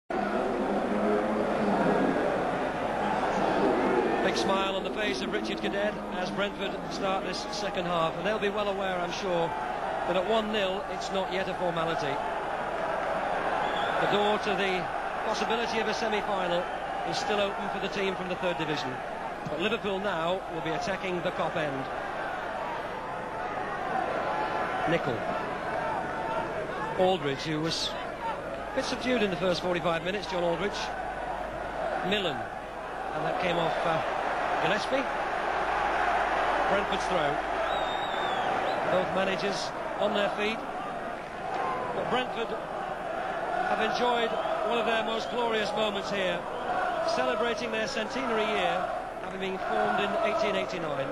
Big smile on the face of Richard Cadet as Brentford start this second half, and they'll be well aware, I'm sure, that at 1-0 it's not yet a formality. The door to the possibility of a semi-final is still open for the team from the third division, but Liverpool now will be attacking the Kop end. Nickel. Aldridge, who was a bit subdued in the first 45 minutes, John Aldridge. Millen, and that came off Gillespie. Brentford's throw. Both managers on their feet, but Brentford have enjoyed one of their most glorious moments here, celebrating their centenary year, having been formed in 1889.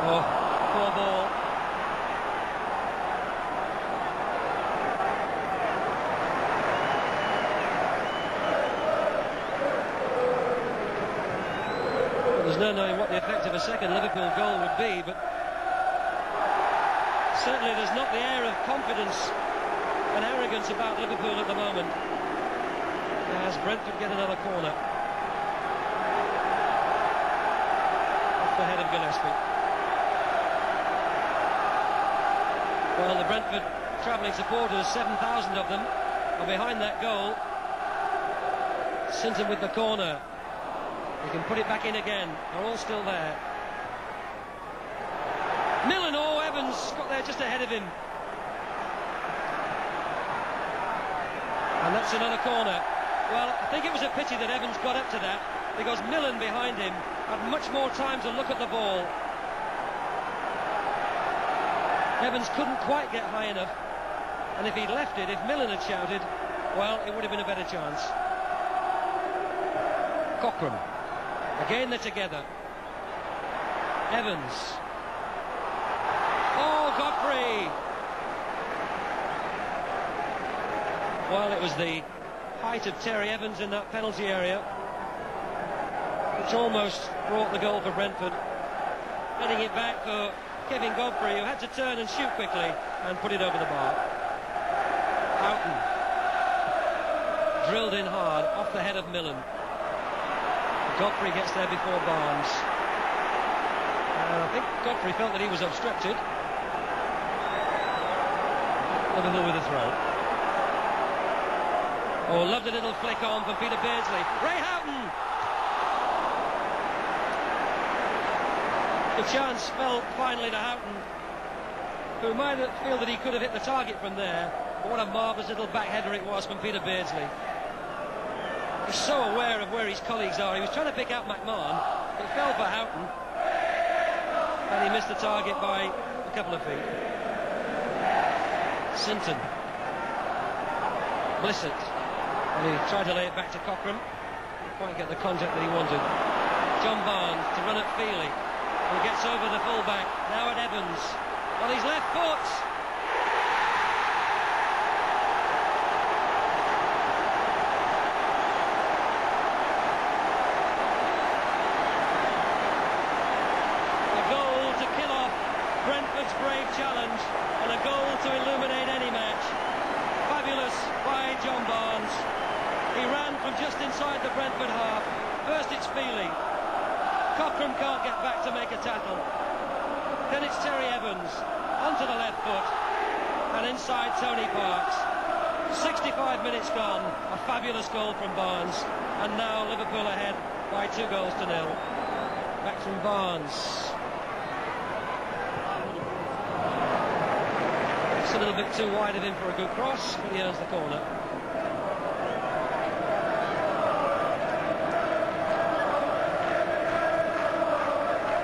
Oh, poor ball. There's no knowing what the effect of a second Liverpool goal would be, but certainly there's not the air of confidence and arrogance about Liverpool at the moment, as Brentford get another corner. Off the head of Gillespie. Well, the Brentford travelling supporters, 7,000 of them, are behind that goal. Sinton with the corner. He can put it back in again. They're all still there. Millen, oh, Evans got there just ahead of him. And that's another corner. Well, I think it was a pity that Evans got up to that, because Millen behind him had much more time to look at the ball. Evans couldn't quite get high enough, and if he'd left it, if Millen had shouted, well, it would have been a better chance. Cockram. Again they're together. Evans. Oh, Godfrey! Well, it was the height of Terry Evans in that penalty area, which almost brought the goal for Brentford. Heading it back for Kevin Godfrey, who had to turn and shoot quickly and put it over the bar. Houghton. Drilled in hard, off the head of Millen. Godfrey gets there before Barnes. And I think Godfrey felt that he was obstructed. Liverpool with a throw. Oh, loved a little flick on from Peter Beardsley. Ray Houghton! The chance fell finally to Houghton, who might feel that he could have hit the target from there. But what a marvellous little backheader it was from Peter Beardsley. He's so aware of where his colleagues are. He was trying to pick out McMahon. It fell for Houghton, and he missed the target by a couple of feet. Sinton. Blissett. And he tried to lay it back to Cockram. Didn't quite get the contact that he wanted. John Barnes to run at Feely, who gets over the fullback. Now at Evans. On his left foot. Brentford's brave challenge, and a goal to illuminate any match. Fabulous by John Barnes. He ran from just inside the Brentford half. First it's Feely. Cockram can't get back to make a tackle. Then it's Terry Evans onto the left foot and inside Tony Parks. 65 minutes gone. A fabulous goal from Barnes, and now Liverpool ahead by 2-0. Back from Barnes. A little bit too wide of him for a good cross, but he earns the corner.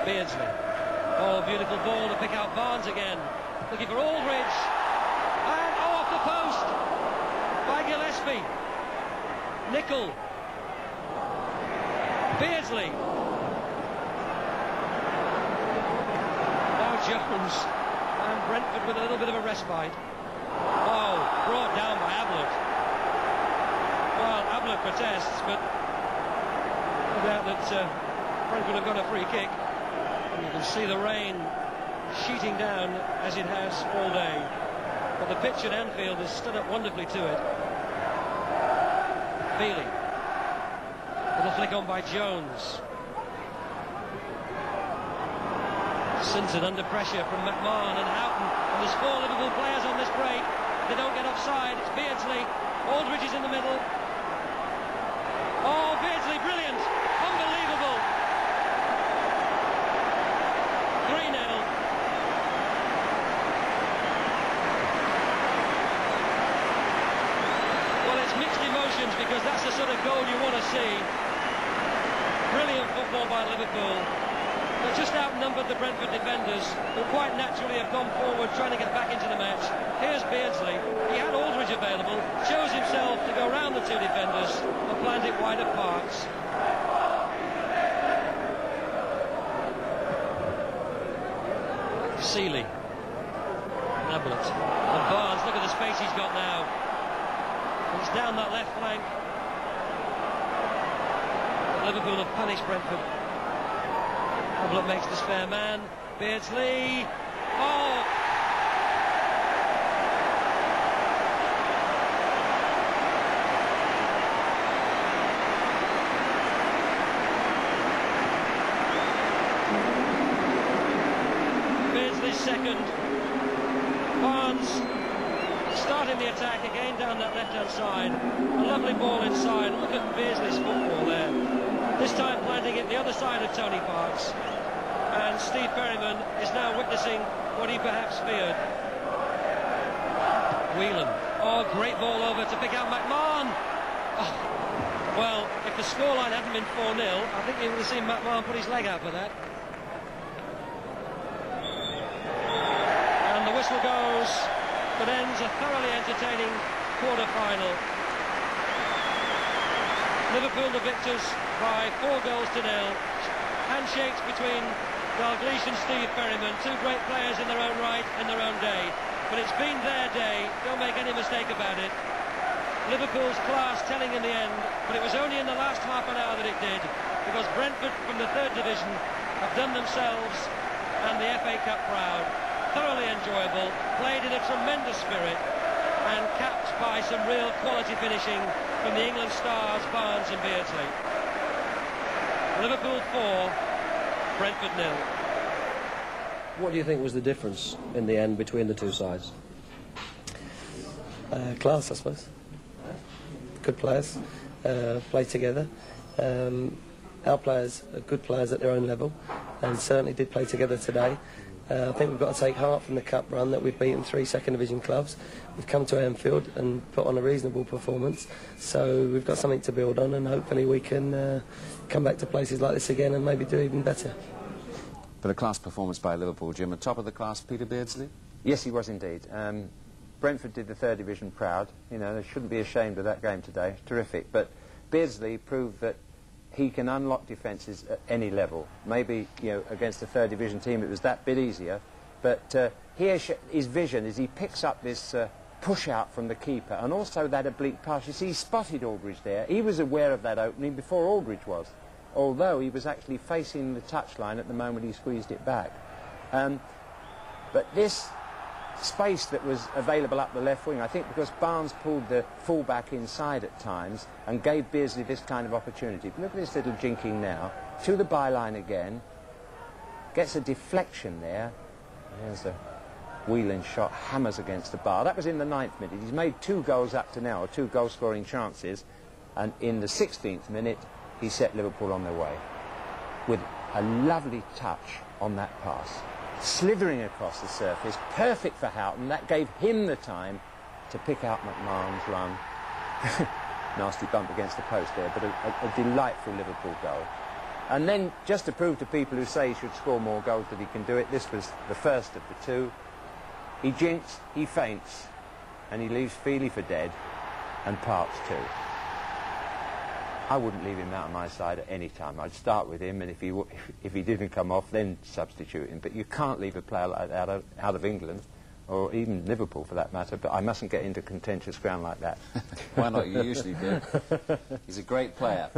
Beardsley. Oh, beautiful ball to pick out Barnes again. Looking for Aldridge. And off the post by Gillespie. Nickel. Beardsley. Now Jones. And Brentford with a little bit of a respite. Oh, brought down by Ablett. Well, Ablett protests, but no doubt that Brentford have got a free kick. And you can see the rain sheeting down as it has all day. But the pitch at Anfield has stood up wonderfully to it. Bealey. Little flick on by Jones. Sinton under pressure from McMahon and Houghton. And there's 4 Liverpool players on this break. They don't get offside. It's Beardsley. Aldridge is in the middle. Oh, Beardsley, brilliant. Unbelievable. 3-0. Well, it's mixed emotions because that's the sort of goal you want to see. Brilliant football by Liverpool. But just outnumbered the Brentford defenders, who quite naturally have gone forward trying to get back into the match. Here's Beardsley. He had Aldridge available, chose himself to go round the 2 defenders and plant it wide of Parks. Seeley. Ablett. And Barnes, look at the space he's got now. He's down that left flank. Liverpool have punished Brentford. Ablett makes the spare man. Beardsley. Oh! Beardsley's second. Barnes starting the attack again down that left-hand side. A lovely ball inside. Look at Beardsley's football there. This time planting it the other side of Tony Parks. And Steve Perryman is now witnessing what he perhaps feared. Whelan. Oh, great ball over to pick out McMahon. Oh, well, if the scoreline hadn't been 4-0, I think you would have seen McMahon put his leg out for that. And the whistle goes, but ends a thoroughly entertaining quarter-final. Liverpool the victors by 4 goals to 0. Handshakes between Dalglish and Steve Perryman, 2 great players in their own right, in their own day. But it's been their day, don't make any mistake about it. Liverpool's class telling in the end, but it was only in the last half an hour that it did, because Brentford from the 3rd division have done themselves and the FA Cup proud. Thoroughly enjoyable, played in a tremendous spirit, and capped by some real quality finishing from the England stars, Barnes and Beardsley. Liverpool 4, Brentford 0. What do you think was the difference in the end between the 2 sides? Class, I suppose. Good players, play together. Our players are good players at their own level and certainly did play together today. I think we've got to take heart from the cup run that we've beaten 3 second division clubs. We've come to Anfield and put on a reasonable performance, so we've got something to build on, and hopefully we can come back to places like this again and maybe do even better. But a class performance by Liverpool, Jim. At top of the class, Peter Beardsley? Yes, he was indeed. Brentford did the 3rd division proud. You know, they shouldn't be ashamed of that game today. Terrific. But Beardsley proved that he can unlock defences at any level. Maybe, you know, against a 3rd division team it was that bit easier. But here his vision is he picks up this push out from the keeper and also that oblique pass. You see, he spotted Aldridge there. He was aware of that opening before Aldridge was, although he was actually facing the touchline at the moment he squeezed it back. But this space that was available up the left wing, I think because Barnes pulled the full-back inside at times and gave Beardsley this kind of opportunity. Look at this little jinking now. To the byline again. Gets a deflection there. There's a Whelan shot, hammers against the bar. That was in the 9th minute. He's made 2 goals up to now, or 2 goal-scoring chances. And in the 16th minute, he set Liverpool on their way with a lovely touch on that pass. Slithering across the surface, perfect for Houghton. That gave him the time to pick out McMahon's run. Nasty bump against the post there, but a delightful Liverpool goal. And then, just to prove to people who say he should score more goals that he can do it, this was the first of the 2. He jinks, he faints, and he leaves Feely for dead, and Parks too. I wouldn't leave him out on my side at any time. I'd start with him, and if he didn't come off, then substitute him. But you can't leave a player like that out of England, or even Liverpool for that matter, but I mustn't get into contentious ground like that. Why not? You usually do. He's a great player.